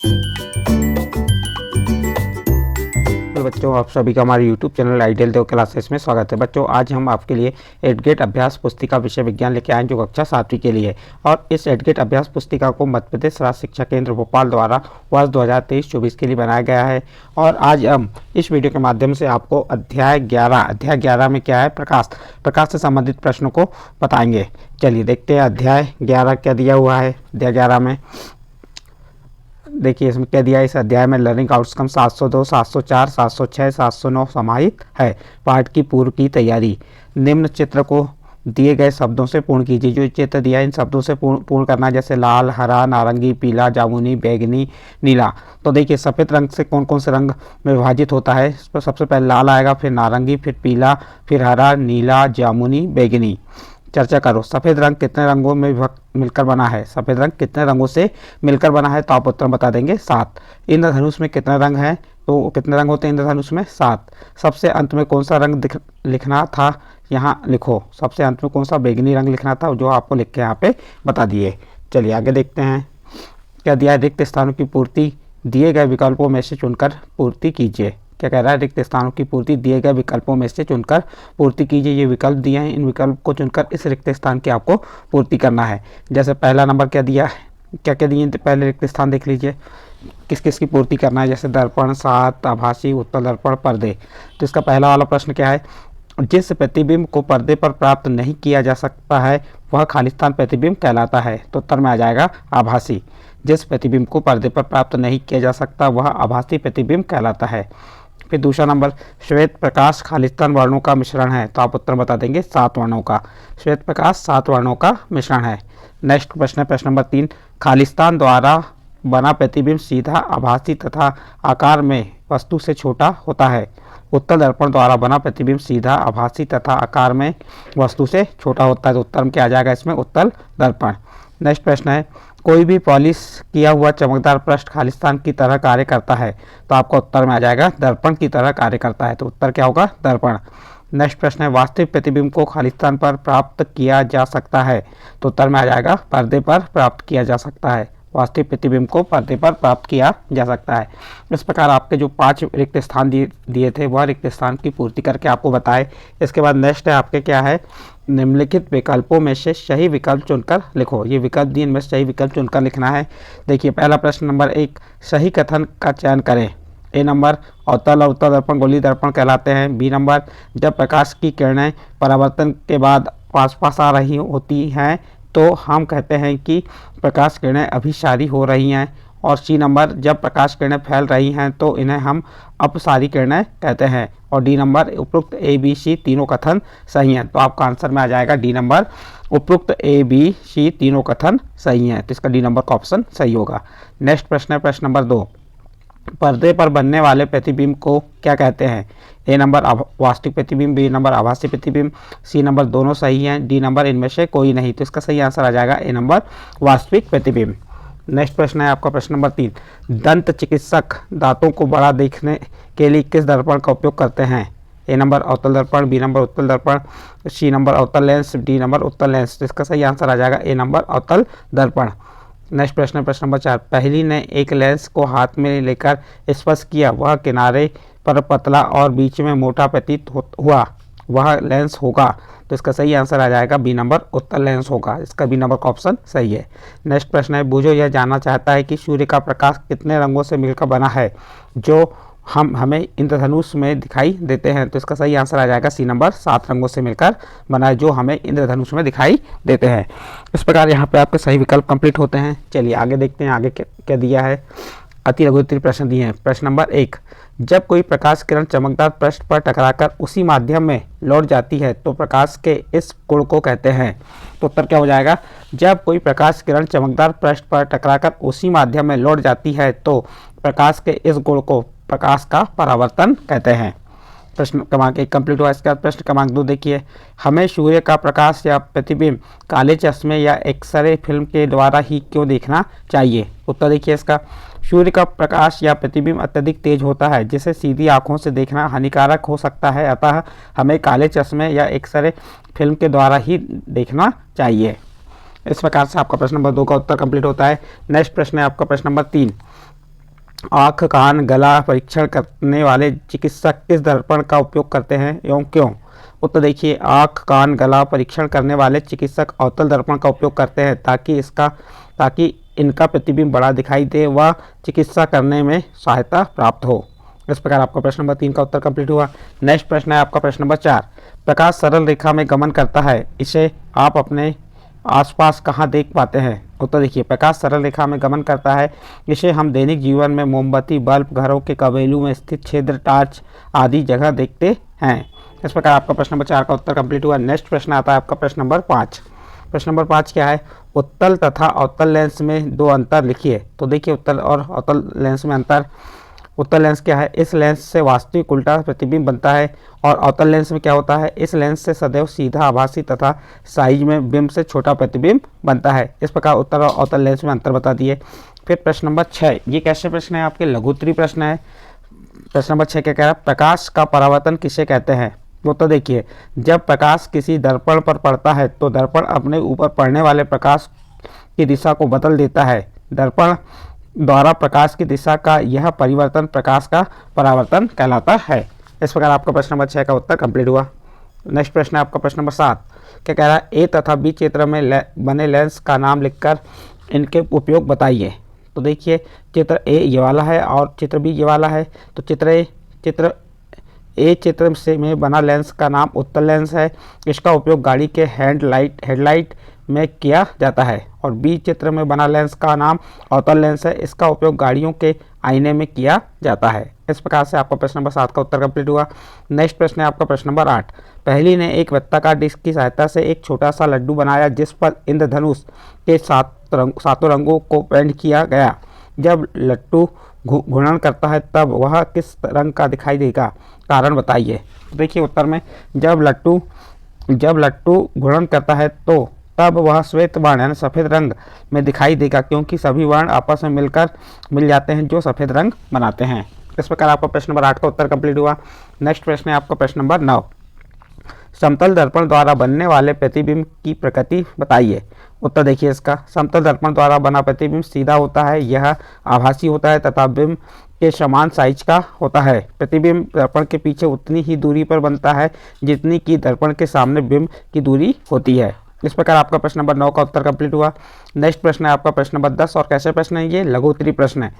तो बच्चों, आप सभी का हमारे YouTube चैनल आइडियल देव क्लासेस में स्वागत है। बच्चों, आज हम आपके लिए एडगेट अभ्यास पुस्तिका विषय विज्ञान लेके आए जो कक्षा 7वीं के लिए। और इस एडगेट अभ्यास पुस्तिका को मध्य प्रदेश राज्य शिक्षा केंद्र भोपाल द्वारा वर्ष 2023-24 के लिए बनाया गया है। और आज हम इस वीडियो के माध्यम से आपको अध्याय 11 में क्या है, प्रकाश से संबंधित प्रश्नों को बताएंगे। चलिए देखते हैं अध्याय 11 क्या दिया हुआ है। अध्याय 11 में देखिए इसमें क्या दिया है। इस अध्याय में लर्निंग आउटकम 702, 704, 706, 709 समाहित है। पाठ की पूर्व की तैयारी। निम्न चित्र को दिए गए शब्दों से पूर्ण कीजिए। जो चित्र दिया है इन शब्दों से पूर्ण करना है, जैसे लाल, हरा, नारंगी, पीला, जामुनी, बैंगनी, नीला। तो देखिए सफ़ेद रंग से कौन कौन से रंग में विभाजित होता है। इस पर सबसे पहले लाल आएगा, फिर नारंगी, फिर पीला, फिर हरा, नीला, जामुनी, बैंगनी। चर्चा करो। सफ़ेद रंग कितने रंगों में मिलकर बना है? सफ़ेद रंग कितने रंगों से मिलकर बना है? तो आप उत्तर बता देंगे 7। इंद्रधनुष में कितने रंग हैं? तो कितने रंग होते हैं इंद्रधनुष में? 7। सबसे अंत में कौन सा रंग लिखना था? यहाँ लिखो। सबसे अंत में कौन सा? बैंगनी रंग लिखना था, जो आपको लिख के यहाँ पे बता दिए। चलिए आगे देखते हैं क्या दिया है। रिक्त स्थानों की पूर्ति दिए गए विकल्पों में से चुनकर पूर्ति कीजिए। क्या कह रहा है? रिक्त स्थानों की पूर्ति दिए गए विकल्पों में से चुनकर पूर्ति कीजिए। ये विकल्प दिए हैं, इन विकल्प को चुनकर इस रिक्त स्थान की आपको पूर्ति करना है। जैसे पहला नंबर क्या दिया है, क्या क्या दिए, पहले रिक्त स्थान देख लीजिए किस किस की पूर्ति करना है। जैसे दर्पण, सात, आभासी, उत्तल दर्पण, पर्दे। तो इसका पहला वाला प्रश्न क्या है? जिस प्रतिबिंब को पर्दे पर प्राप्त नहीं किया जा सकता है वह खालिस्तान प्रतिबिंब कहलाता है। तो उत्तर में आ जाएगा आभासी। जिस प्रतिबिंब को पर्दे पर प्राप्त नहीं किया जा सकता वह आभासी प्रतिबिंब कहलाता है। फिर दूसरा नंबर, श्वेत प्रकाश खालिस्तान वर्णों का मिश्रण है। तो आप उत्तर बता देंगे 7 वर्णों का। श्वेत प्रकाश 7 वर्णों का मिश्रण है। नेक्स्ट प्रश्न है प्रश्न नंबर 3, खालिस्तान द्वारा बना प्रतिबिंब सीधा, आभासी तथा आकार में वस्तु से छोटा होता है। उत्तल दर्पण द्वारा बना प्रतिबिंब सीधा, आभासी तथा आकार में वस्तु से छोटा होता है। तो उत्तर में क्या आ जाएगा इसमें? उत्तल दर्पण। नेक्स्ट प्रश्न है, कोई भी पॉलिश किया हुआ चमकदार पृष्ठ खालिस्तान की तरह कार्य करता है। तो आपका उत्तर में आ जाएगा दर्पण की तरह कार्य करता है। तो उत्तर क्या होगा? दर्पण। नेक्स्ट प्रश्न है, वास्तविक प्रतिबिंब को खालिस्तान पर प्राप्त किया जा सकता है। तो उत्तर में आ जाएगा पर्दे पर प्राप्त किया जा सकता है। वास्तविक प्रतिबिंब को पर्दे पर प्राप्त किया जा सकता है। इस प्रकार आपके जो 5 रिक्त स्थान दिए थे वह रिक्त स्थान की पूर्ति करके आपको बताए। इसके बाद नेक्स्ट है आपके क्या है, निम्नलिखित विकल्पों में से सही विकल्प चुनकर लिखो। ये विकल्प दिए, इनमें सही विकल्प चुनकर लिखना है। देखिए पहला प्रश्न नंबर 1, सही कथन का चयन करें। ए नंबर, अवतल और उत्तल दर्पण गोलीय दर्पण कहलाते हैं। बी नंबर, जब प्रकाश की किरणें परावर्तन के बाद पास पास आ रही होती हैं तो हम कहते हैं कि प्रकाश किरणें अभिसारी हो रही हैं। और सी नंबर, जब प्रकाश किरणें फैल रही हैं तो इन्हें हम अपसारी किरणें कहते हैं। और डी नंबर, उपरोक्त ए बी सी तीनों कथन सही हैं। तो आपका आंसर में आ जाएगा डी नंबर, उपरोक्त ए बी सी तीनों कथन सही हैं। तो इसका डी नंबर का ऑप्शन सही होगा। नेक्स्ट प्रश्न है प्रश्न नंबर 2, पर्दे पर बनने वाले प्रतिबिंब को क्या कहते हैं? ए नंबर वास्तविक प्रतिबिंब, बी नंबर आभासी प्रतिबिंब, सी नंबर दोनों सही हैं, डी नंबर इनमें से कोई नहीं। तो इसका सही आंसर आ जाएगा ए नंबर वास्तविक प्रतिबिंब। नेक्स्ट प्रश्न है आपका प्रश्न नंबर 3, दंत चिकित्सक दांतों को बड़ा देखने के लिए किस दर्पण का उपयोग करते हैं? ए नंबर अवतल दर्पण, बी नंबर उत्तल दर्पण, सी नंबर अवतल लेंस, डी नंबर उत्तल लेंस। तो इसका सही आंसर आ जाएगा ए नंबर अवतल दर्पण। नेक्स्ट प्रश्न है प्रश्न नंबर 4, पहली ने एक लेंस को हाथ में लेकर स्पर्श किया, वह किनारे पर पतला और बीच में मोटा प्रतीत हुआ, वह लेंस होगा। तो इसका सही आंसर आ जाएगा बी नंबर उत्तल लेंस होगा। इसका बी नंबर का ऑप्शन सही है। नेक्स्ट प्रश्न है, बूझो यह जानना चाहता है कि सूर्य का प्रकाश कितने रंगों से मिलकर बना है जो हमें इंद्रधनुष में दिखाई देते हैं। तो इसका सही आंसर आ जाएगा सी नंबर, 7 रंगों से मिलकर बना है जो हमें इंद्रधनुष में दिखाई देते हैं। इस प्रकार यहाँ पे आपके सही विकल्प कंप्लीट होते हैं। चलिए आगे देखते हैं आगे क्या दिया है। अति लघु उत्तरीय प्रश्न दिए हैं। प्रश्न नंबर 1, जब कोई प्रकाश किरण चमकदार पृष्ठ पर टकराकर उसी माध्यम में लौट जाती है तो प्रकाश के इस गुण को कहते हैं। तो उत्तर क्या हो जाएगा? जब कोई प्रकाश किरण चमकदार पृष्ठ पर टकराकर उसी माध्यम में लौट जाती है तो प्रकाश के इस गुण को प्रकाश का परावर्तन कहते हैं। प्रश्न क्रमांक 1 कंप्लीट हुआ। इसके बाद प्रश्न क्रमांक 2 देखिए, हमें सूर्य का प्रकाश या प्रतिबिंब काले चश्मे या एक्सरे फिल्म के द्वारा ही क्यों देखना चाहिए? उत्तर देखिए इसका, सूर्य का प्रकाश या प्रतिबिंब अत्यधिक तेज होता है जिसे सीधी आंखों से देखना हानिकारक हो सकता है, अतः हमें काले चश्मे या एक्सरे फिल्म के द्वारा ही देखना चाहिए। इस प्रकार से आपका प्रश्न नंबर 2 का उत्तर कंप्लीट होता है। नेक्स्ट प्रश्न है आपका प्रश्न नंबर 3, आँख कान गला परीक्षण करने वाले चिकित्सक किस दर्पण का उपयोग करते हैं एवं क्यों? उत्तर देखिए, आँख कान गला परीक्षण करने वाले चिकित्सक अवतल दर्पण का उपयोग करते हैं ताकि इनका प्रतिबिंब बड़ा दिखाई दे व चिकित्सा करने में सहायता प्राप्त हो। इस प्रकार आपका प्रश्न नंबर 3 का उत्तर कंप्लीट हुआ। नेक्स्ट प्रश्न है आपका प्रश्न नंबर 4। प्रकाश सरल रेखा में गमन करता है, इसे आप अपने आसपास कहाँ देख पाते हैं? उत्तर देखिए, प्रकाश सरल रेखा में गमन करता है, इसे हम दैनिक जीवन में मोमबत्ती बल्ब, घरों के कबेलू में स्थित छिद्र टार्च आदि जगह देखते हैं। इस प्रकार आपका प्रश्न नंबर 4 का उत्तर कंप्लीट हुआ। नेक्स्ट प्रश्न आता है आपका प्रश्न नंबर 5। प्रश्न नंबर 5 क्या है? उत्तल तथा अवतल लेंस में दो अंतर लिखिए। तो देखिए, उत्तल और अवतल लेंस में अंतर। उत्तल लेंस क्या है? इस लेंस से वास्तविक उल्टा प्रतिबिंब बनता है। और अवतल लेंस में क्या होता है? इस लेंस से सदैव सीधा आभासी तथा साइज में बिंब से छोटा प्रतिबिंब बनता है। इस प्रकार उत्तल और अवतल लेंस में अंतर बता दिए। फिर प्रश्न नंबर 6, ये कैसे प्रश्न है? आपके लघुत्तरीय प्रश्न है। प्रश्न नंबर 6 क्या कह रहा है? प्रकाश का परावर्तन किसे कहते हैं? तो देखिए, जब प्रकाश किसी दर्पण पर पड़ता है तो दर्पण अपने ऊपर पड़ने वाले प्रकाश की दिशा को बदल देता है। दर्पण द्वारा प्रकाश की दिशा का यह परिवर्तन प्रकाश का परावर्तन कहलाता है। इस प्रकार आपका प्रश्न नंबर 6 का उत्तर कंप्लीट हुआ। नेक्स्ट प्रश्न है आपका प्रश्न नंबर 7। क्या कह रहा है? ए तथा बी चित्र में बने लेंस का नाम लिखकर इनके उपयोग बताइए। तो देखिए, चित्र ए ये वाला है और चित्र बी ये वाला है। तो चित्र चित्र से में बना लेंस का नाम उत्तल लेंस है। इसका उपयोग गाड़ी के हेडलाइट में किया जाता है। और बी चित्र में बना लेंस का नाम अवतल लेंस है। इसका उपयोग गाड़ियों के आईने में किया जाता है। इस प्रकार से आपका प्रश्न नंबर 7 का उत्तर कंप्लीट हुआ। नेक्स्ट प्रश्न है आपका प्रश्न नंबर 8। पहली ने एक वृत्ताकार डिस्क की सहायता से एक छोटा सा लड्डू बनाया जिस पर इंद्रधनुष के सातों रंगों को पेंट किया गया। जब लट्टू घूर्णन करता है तब वह किस रंग का दिखाई देगा? कारण बताइए। देखिए, उत्तर में जब लट्टू घूर्णन करता है तो तब वह श्वेत वर्ण यानी सफ़ेद रंग में दिखाई देगा, क्योंकि सभी वर्ण आपस में मिल जाते हैं जो सफ़ेद रंग बनाते हैं। इस प्रकार आपका प्रश्न नंबर 8 का उत्तर कंप्लीट हुआ। नेक्स्ट प्रश्न है आपका प्रश्न नंबर 9। समतल दर्पण द्वारा बनने वाले प्रतिबिंब की प्रकृति बताइए। उत्तर देखिए इसका, समतल दर्पण द्वारा बना प्रतिबिंब सीधा होता है, यह आभासी होता है तथा बिंब के समान साइज का होता है। प्रतिबिंब दर्पण के पीछे उतनी ही दूरी पर बनता है जितनी कि दर्पण के सामने बिंब की दूरी होती है। इस प्रकार आपका प्रश्न नंबर 9 का उत्तर कंप्लीट हुआ। नेक्स्ट प्रश्न है आपका प्रश्न नंबर 10। और कैसे प्रश्न है? ये लघुत्तरीय प्रश्न है।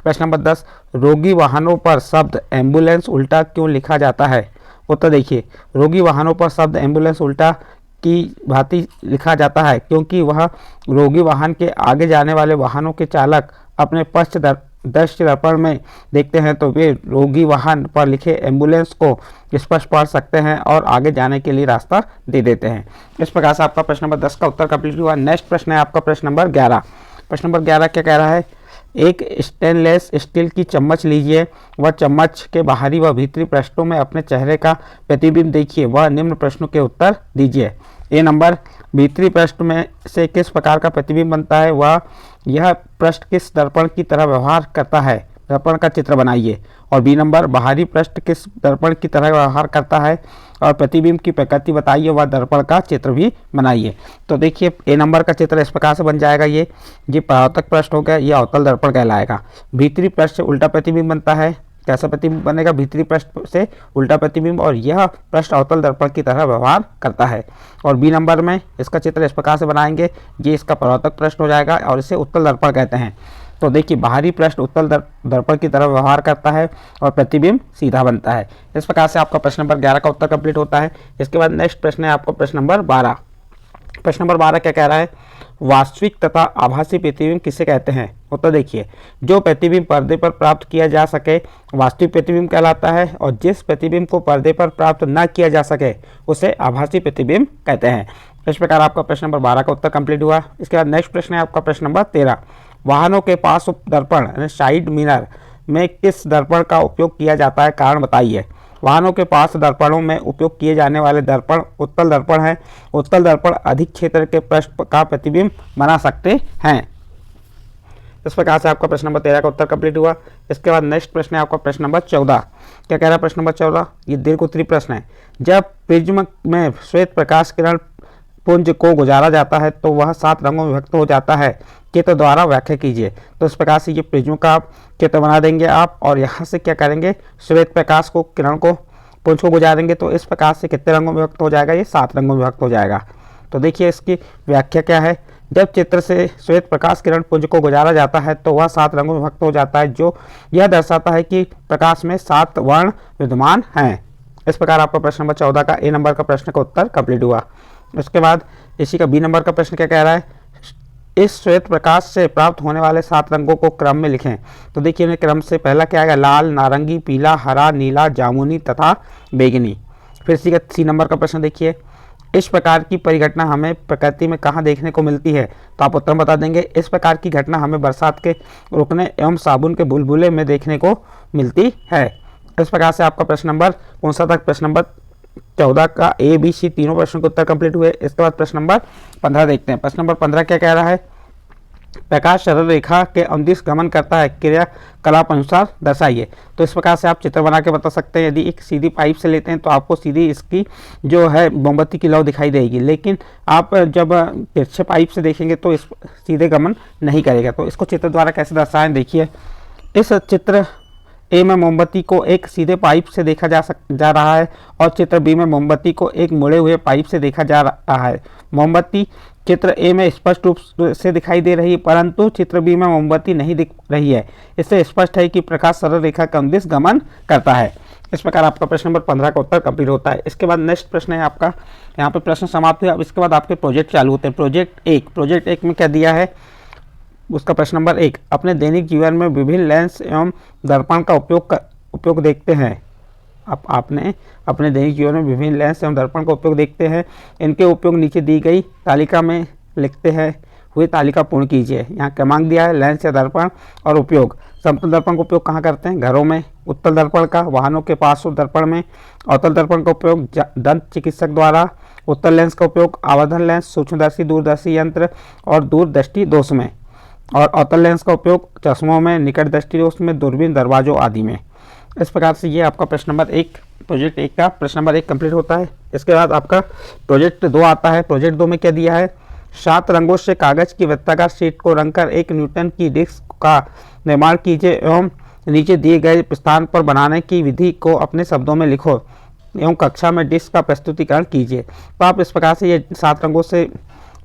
प्रश्न नंबर 10, रोगी वाहनों पर शब्द एम्बुलेंस उल्टा क्यों लिखा जाता है? उत्तर देखिए, रोगी वाहनों पर शब्द एम्बुलेंस उल्टा की भांति लिखा जाता है क्योंकि वह रोगी वाहन के आगे जाने वाले वाहनों के चालक अपने दृश्य दर्पण में देखते हैं तो वे रोगी वाहन पर लिखे एम्बुलेंस को स्पष्ट पढ़ सकते हैं और आगे जाने के लिए रास्ता दे देते हैं। इस प्रकार से आपका प्रश्न नंबर 10 का उत्तर कंप्लीट हुआ। नेक्स्ट प्रश्न है आपका प्रश्न नंबर 11। प्रश्न नंबर 11 क्या कह रहा है? एक स्टेनलेस स्टील की चम्मच लीजिए। वह चम्मच के बाहरी व भीतरी पृष्ठों में अपने चेहरे का प्रतिबिंब देखिए। वह निम्न प्रश्नों के उत्तर दीजिए। ए नंबर, भीतरी पृष्ठ में से किस प्रकार का प्रतिबिंब बनता है? वह यह पृष्ठ किस दर्पण की तरह व्यवहार करता है? दर्पण का चित्र बनाइए। और बी नंबर, बाहरी पृष्ठ किस दर्पण की तरह व्यवहार करता है और प्रतिबिंब की प्रकृति बताइए, वह दर्पण का चित्र भी बनाइए। तो देखिए, ए नंबर का चित्र इस प्रकार से बन जाएगा। ये परावर्तक पृष्ठ हो गया, ये अवतल दर्पण कहलाएगा। भीतरी पृष्ठ से उल्टा प्रतिबिंब बनता है। कैसा प्रतिबिंब बनेगा? भीतरी पृष्ठ से उल्टा प्रतिबिंब, और यह पृष्ठ अवतल दर्पण की तरह व्यवहार करता है। और बी नंबर में इसका चित्र इस प्रकार से बनाएंगे, ये इसका परावर्तक पृष्ठ हो जाएगा और इसे उत्तल दर्पण कहते हैं। तो देखिए, बाहरी पृष्ठ उत्तल दर्पण की तरह व्यवहार करता है और प्रतिबिंब सीधा बनता है। इस प्रकार से आपका प्रश्न नंबर 11 का उत्तर कंप्लीट होता है। इसके बाद नेक्स्ट प्रश्न है आपका प्रश्न नंबर 12। प्रश्न नंबर 12 क्या कह रहा है? वास्तविक तथा आभासी प्रतिबिंब किसे कहते हैं? उत्तर देखिए, जो प्रतिबिंब पर्दे पर प्राप्त किया जा सके वास्तविक प्रतिबिंब कहलाता है, और जिस प्रतिबिंब को पर्दे पर प्राप्त न किया जा सके उसे आभासी प्रतिबिंब कहते हैं। इस प्रकार आपका प्रश्न नंबर 12 का उत्तर कंप्लीट हुआ। इसके बाद नेक्स्ट प्रश्न है आपका प्रश्न नंबर 13। वाहनों के पास दर्पण यानी साइड मिरर में किस दर्पण का उपयोग किया जाता है? कारण बताइए। वाहनों के पास दर्पणों में उपयोग किए जाने वाले दर्पण उत्तल दर्पण है। उत्तल दर्पण अधिक क्षेत्र के पृष्ठ का प्रतिबिंब बना सकते हैं। इस प्रकार से आपका प्रश्न नंबर 13 का उत्तर कंप्लीट हुआ। इसके बाद नेक्स्ट प्रश्न है आपका प्रश्न नंबर 14। क्या कह रहा है प्रश्न नंबर 14? ये दीर्घ उत्तरीय प्रश्न है। जब प्रिज्म में श्वेत प्रकाश किरण पुंज को गुजारा जाता है तो वह 7 रंगों में विभक्त हो जाता है, चित्र द्वारा व्याख्या कीजिए। तो इस प्रकार से ये प्रिज्म का आप चित्र बना देंगे आप, और यहाँ से क्या करेंगे, श्वेत प्रकाश को, किरण को, पुंज को गुजारेंगे तो इस प्रकार से कितने रंगों में विभक्त हो जाएगा, ये 7 रंगों में विभक्त हो जाएगा। तो देखिए इसकी व्याख्या क्या है, जब चित्र से श्वेत प्रकाश किरण पुंज को गुजारा जाता है तो वह 7 रंगों में विभक्त हो जाता है, जो यह दर्शाता है कि प्रकाश में 7 वर्ण विद्यमान हैं। इस प्रकार आपका प्रश्न नंबर 14 का ए नंबर का प्रश्न का उत्तर कंप्लीट हुआ। उसके बाद इसी का बी नंबर का प्रश्न क्या कह रहा है, इस श्वेत प्रकाश से प्राप्त होने वाले 7 रंगों को क्रम में लिखें। तो देखिए इन्हें क्रम से पहला क्या आएगा, लाल, नारंगी, पीला, हरा, नीला, जामुनी तथा बैंगनी। फिर इसी का सी नंबर का प्रश्न देखिए, इस प्रकार की परिघटना हमें प्रकृति में कहाँ देखने को मिलती है। तो आप उत्तर बता देंगे, इस प्रकार की घटना हमें बरसात के रुकने एवं साबुन के बुलबुले में देखने को मिलती है। इस प्रकार से आपका प्रश्न नंबर कौन सा तक, प्रश्न नंबर 14 का ए बी सी तीनों प्रश्नों के उत्तर कंप्लीट हुए। इसके बाद प्रश्न नंबर 15 देखते हैं। प्रश्न नंबर 15 क्या कह रहा है, प्रकाश सरल रेखा के अनुदिश गमन करता है, क्रियाकलाप अनुसार दर्शाइए। तो इस प्रकार से आप चित्र बना के बता सकते हैं। यदि एक सीधी पाइप से लेते हैं तो आपको सीधी इसकी जो है मोमबत्ती की लौ दिखाई देगी, लेकिन आप जब तिरछे पाइप से देखेंगे तो इस सीधे गमन नहीं करेगा। तो इसको चित्र द्वारा कैसे दर्शाएं, देखिए इस चित्र ए में मोमबत्ती को एक सीधे पाइप से देखा जा रहा है और चित्र बी में मोमबत्ती को एक मुड़े हुए पाइप से देखा जा रहा है। मोमबत्ती चित्र ए में स्पष्ट रूप से दिखाई दे रही है, परंतु चित्र बी में मोमबत्ती नहीं दिख रही है। इससे स्पष्ट है कि प्रकाश सरल रेखा के अनुदिश गमन करता है। इस प्रकार आपका प्रश्न नंबर 15 का उत्तर कंप्लीट होता है। इसके बाद नेक्स्ट प्रश्न है आपका, यहाँ पे प्रश्न समाप्त हुआ। अब इसके बाद आपके प्रोजेक्ट चालू होते हैं। प्रोजेक्ट एक में क्या दिया है, उसका प्रश्न नंबर 1, अपने दैनिक जीवन में विभिन्न लेंस एवं दर्पण का उपयोग देखते हैं। आपने अपने दैनिक जीवन में विभिन्न लेंस एवं दर्पण का उपयोग देखते हैं। इनके उपयोग नीचे दी गई तालिका में लिखते हैं हुए तालिका पूर्ण कीजिए। यहाँ क्रमांक दिया है, लेंस या दर्पण और उपयोग। समतल दर्पण का उपयोग कहाँ करते हैं, घरों में। उत्तल दर्पण का वाहनों के पार्श्व दर्पण में। अवतल दर्पण का उपयोग दंत चिकित्सक द्वारा। उत्तल लेंस का उपयोग आवर्धन लेंस, सूक्ष्मदर्शी, दूरदर्शी यंत्र और दूरदृष्टि दोष में। और अवतल लेंस का उपयोग चश्मों में, निकट दृष्टि दोष में, दूरबीन, दरवाजों आदि में। इस प्रकार से ये आपका प्रश्न नंबर 1, प्रोजेक्ट 1 का प्रश्न नंबर 1 कंप्लीट होता है। इसके बाद आपका प्रोजेक्ट 2 आता है। प्रोजेक्ट 2 में क्या दिया है, 7 रंगों से कागज की वृत्ताकार शीट को रंगकर 1 न्यूटन की डिस्क का निर्माण कीजिए एवं नीचे दिए गए स्थान पर बनाने की विधि को अपने शब्दों में लिखो एवं कक्षा में डिस्क का प्रस्तुतिकरण कीजिए। तो आप इस प्रकार से ये 7 रंगों से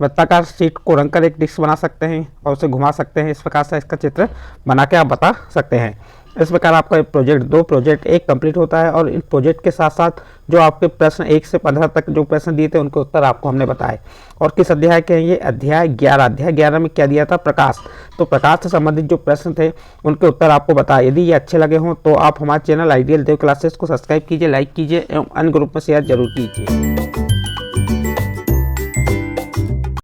वृत्ताकार शीट को रंगकर एक डिस्क बना सकते हैं और उसे घुमा सकते हैं। इस प्रकार से इसका चित्र बना के आप बता सकते हैं। इस प्रकार आपका प्रोजेक्ट 2 प्रोजेक्ट 1 कंप्लीट होता है। और इन प्रोजेक्ट के साथ साथ जो आपके प्रश्न 1 से 15 तक जो प्रश्न दिए थे उनके उत्तर आपको हमने बताए। और किस अध्याय के हैं ये, अध्याय 11। अध्याय 11 में क्या दिया था, प्रकाश। तो प्रकाश से संबंधित जो प्रश्न थे उनके उत्तर आपको बताए। यदि ये अच्छे लगे हों तो आप हमारे चैनल आइडियल देव क्लासेस को सब्सक्राइब कीजिए, लाइक कीजिए एवं अन्य ग्रुप में शेयर जरूर कीजिए।